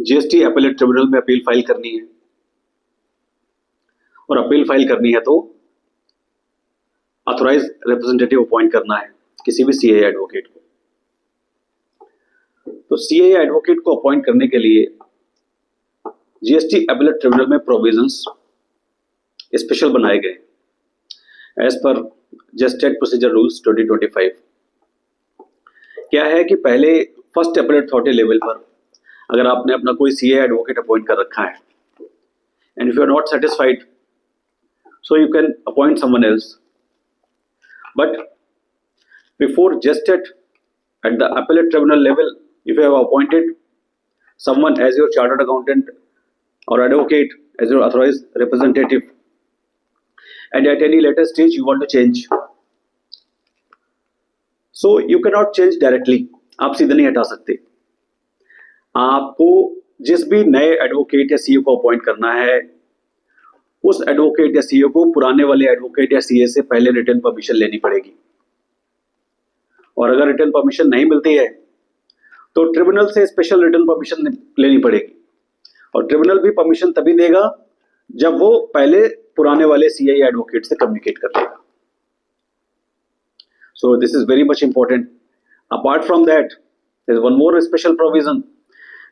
GST appellate tribunal में appeal file करनी है, और अपील फाइल करनी है तो ऑथोराइज रिप्रेजेंटेटिव अपॉइंट करना है किसी भी सीएए एडवोकेट को। तो सीएए एडवोकेट को अपॉइंट करने के लिए जीएसटी अपीलेट ट्रिब्यूनल में प्रोविजंस स्पेशल बनाए गए एज पर जस्टेड प्रोसीजर रूल्स 2025। क्या है कि पहले फर्स्ट अपीलेट अथॉरिटी लेवल पर अगर आपने अपना कोई सीए एडवोकेट अपॉइंट कर रखा है and if you are not satisfied so you can appoint someone else, but before gested at the appellate tribunal level, if you have appointed someone as your chartered accountant or advocate as your authorized representative, and at any later stage you want to change, so you cannot change directly. आप सीधे नहीं हटा सकते। आपको जिस भी नए advocate या सीए को अपॉइंट करना है, उस एडवोकेट या सीए को पुराने वाले एडवोकेट या सीए से पहले रिटर्न परमिशन लेनी पड़ेगी, और अगर रिटर्न परमिशन नहीं मिलती है तो ट्रिब्यूनल से स्पेशल रिटर्न परमिशन लेनी पड़ेगी, और ट्रिब्यूनल भी परमिशन तभी देगा जब वो पहले पुराने वाले सीए या एडवोकेट से कम्युनिकेट कर लेगा। So this is very much important. Apart from that there is one more special provision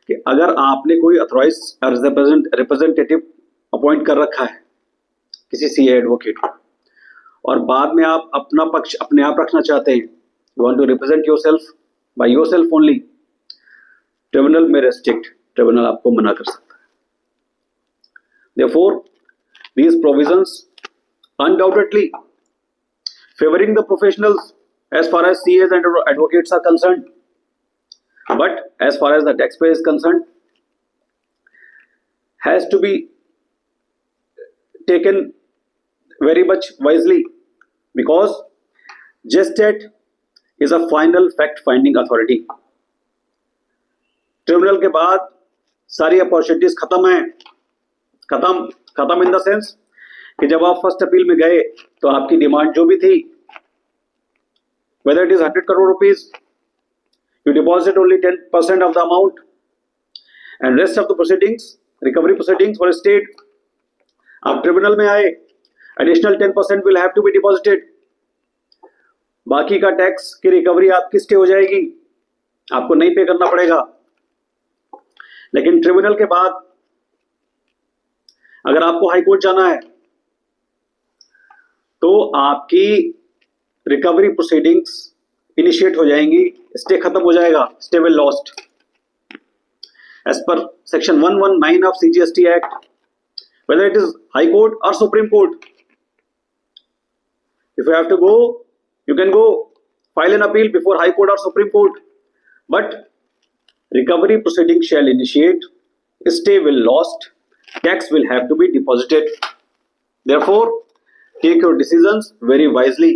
कि अगर आपने कोई अथॉराइज्ड रिप्रेजेंटेटिव अपॉइंट कर रखा है किसी सीए एडवोकेट को, और बाद में आप अपना पक्ष अपने आप रखना चाहते हैं, you want to represent yourself by yourself only, tribunal में रेस्ट्रिक्ट, ट्रिब्यूनल आपको मना कर सकता है। Therefore these provisions undoubtedly favoring the professionals as far as CAs and advocates are concerned, but as far as the taxpayer is concerned has to be taken very much wisely, because gestat is a final fact finding authority. Tribunal के बाद सारी opportunities खत्म है, खत्म in the sense कि जब आप first appeal में गए तो आपकी डिमांड जो भी थी, whether it is 100 crore rupees, you deposit only 10% of the amount and rest of the proceedings, recovery proceedings were stayed. आप ट्रिब्यूनल में आए, additional 10% will have to be deposited, बाकी का टैक्स की रिकवरी आपकी स्टे हो जाएगी, आपको नहीं पे करना पड़ेगा। लेकिन ट्रिब्यूनल के बाद अगर आपको हाई कोर्ट जाना है तो आपकी रिकवरी प्रोसीडिंग्स इनिशिएट हो जाएंगी, स्टे खत्म हो जाएगा, stay will lost as per section 119 of CGST act, whether it is high court or supreme court. If you have to go, you can go file an appeal before high court or supreme court, but recovery proceedings shall initiate, stay will lost, tax will have to be deposited. Therefore, take your decisions very wisely.